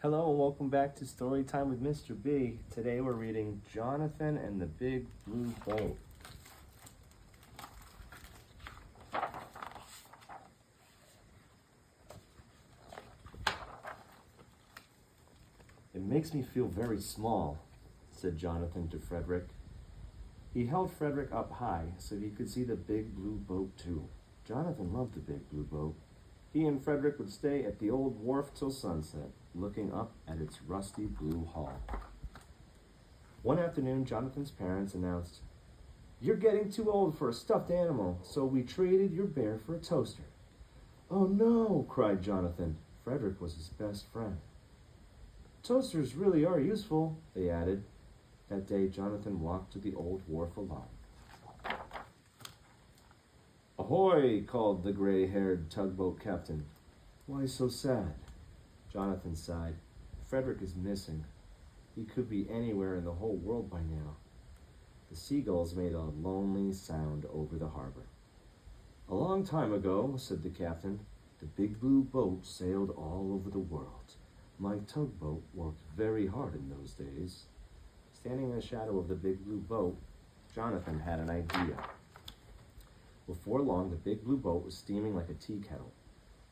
Hello and welcome back to Storytime with Mr. B. Today we're reading Jonathan and the Big Blue Boat. It makes me feel very small, said Jonathan to Frederick. He held Frederick up high so he could see the big blue boat too. Jonathan loved the big blue boat. He and Frederick would stay at the old wharf till sunset, looking up at its rusty blue hull. One afternoon, Jonathan's parents announced, "You're getting too old for a stuffed animal, so we traded your bear for a toaster." "Oh no," cried Jonathan. Frederick was his best friend. "Toasters really are useful," they added. That day, Jonathan walked to the old wharf alone. "Ahoy!" called the gray-haired tugboat captain. "Why so sad?" Jonathan sighed. "Frederick is missing. He could be anywhere in the whole world by now." The seagulls made a lonely sound over the harbor. "A long time ago," said the captain, "the big blue boat sailed all over the world. My tugboat worked very hard in those days." Standing in the shadow of the big blue boat, Jonathan had an idea. Before long, the big blue boat was steaming like a tea kettle.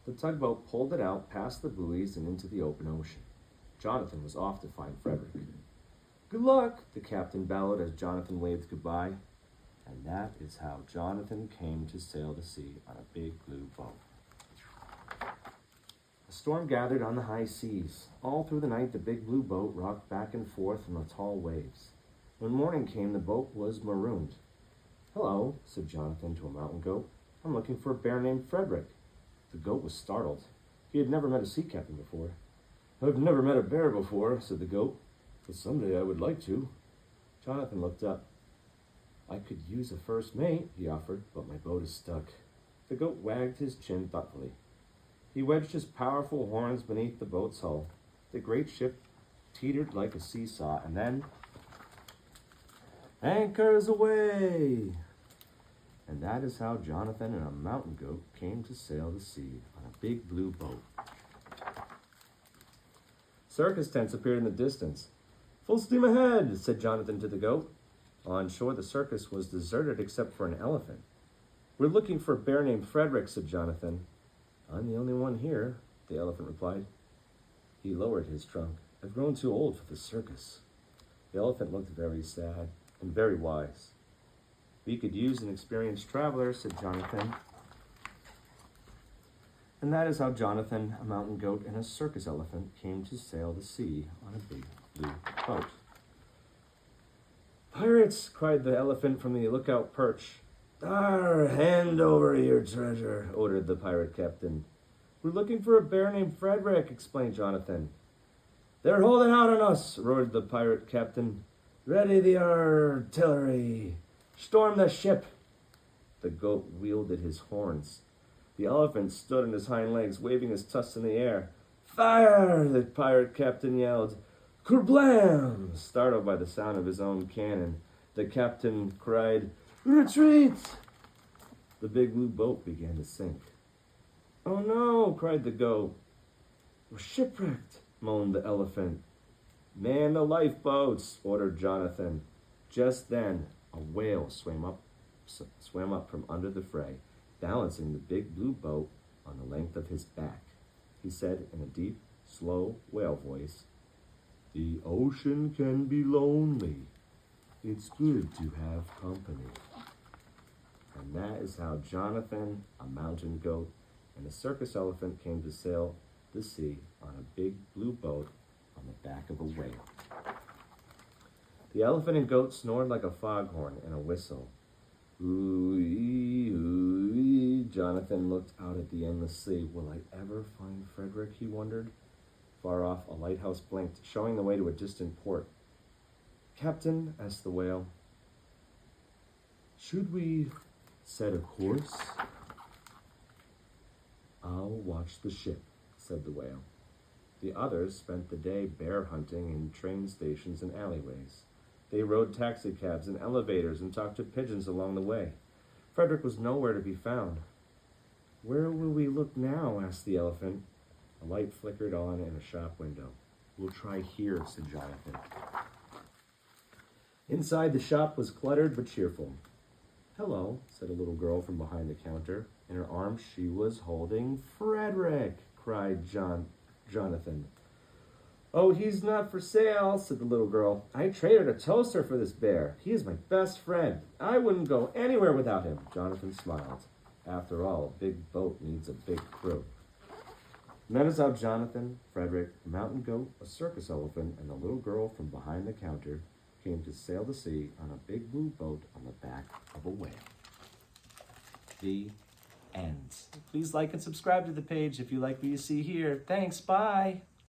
The tugboat pulled it out past the buoys and into the open ocean. Jonathan was off to find Frederick. "Good luck," the captain bellowed as Jonathan waved goodbye. And that is how Jonathan came to sail the sea on a big blue boat. A storm gathered on the high seas. All through the night, the big blue boat rocked back and forth in the tall waves. When morning came, the boat was marooned. "Hello," said Jonathan to a mountain goat. "I'm looking for a bear named Frederick." The goat was startled. He had never met a sea captain before. "I've never met a bear before," said the goat, "but someday I would like to." Jonathan looked up. "I could use a first mate," he offered, "but my boat is stuck." The goat wagged his chin thoughtfully. He wedged his powerful horns beneath the boat's hull. The great ship teetered like a seesaw, and then, "Anchors away!" And that is how Jonathan and a mountain goat came to sail the sea on a big blue boat. Circus tents appeared in the distance. "Full steam ahead," said Jonathan to the goat. On shore, the circus was deserted except for an elephant. "We're looking for a bear named Frederick," said Jonathan. "I'm the only one here," the elephant replied. He lowered his trunk. "I've grown too old for the circus." The elephant looked very sad and very wise. "We could use an experienced traveler," said Jonathan. And that is how Jonathan, a mountain goat, and a circus elephant came to sail the sea on a big blue boat. "Pirates!" cried the elephant from the lookout perch. "Arr, hand over your treasure," ordered the pirate captain. "We're looking for a bear named Frederick," explained Jonathan. "They're holding out on us," roared the pirate captain. "Ready the artillery! Storm the ship!" The goat wielded his horns. The elephant stood on his hind legs, waving his tusks in the air. "Fire!" the pirate captain yelled. "Kerblam!" Startled by the sound of his own cannon, the captain cried, "Retreat!" The big blue boat began to sink. "Oh no!" cried the goat. "We're shipwrecked!" moaned the elephant. "Man the lifeboats!" ordered Jonathan. Just then, a whale swam up from under the fray, balancing the big blue boat on the length of his back. He said in a deep, slow whale voice, "The ocean can be lonely. It's good to have company." And that is how Jonathan, a mountain goat, and a circus elephant came to sail the sea on a big blue boat on the back of a whale. The elephant and goat snored like a foghorn and a whistle. Ooh-ee, ooh-ee. Jonathan looked out at the endless sea. "Will I ever find Frederick?" he wondered. Far off, a lighthouse blinked, showing the way to a distant port. "Captain," asked the whale, "should we set a course?" "I'll watch the ship," said the whale. The others spent the day bear hunting in train stations and alleyways. They rode taxicabs and elevators and talked to pigeons along the way. Frederick was nowhere to be found. "Where will we look now?" asked the elephant. A light flickered on in a shop window. We'll try here, said Jonathan. Inside, the shop was cluttered but cheerful. Hello, said a little girl from behind the counter. In her arms, she was holding Frederick, cried Jonathan. Oh, he's not for sale, said the little girl. I traded a toaster for this bear. He is my best friend. I wouldn't go anywhere without him. Jonathan smiled. After all, a big boat needs a big crew. Notice how Jonathan, Frederick, a mountain goat, a circus elephant, and the little girl from behind the counter came to sail the sea on a big blue boat on the back of a whale. The end. Please like and subscribe to the page if you like what you see here. Thanks, bye.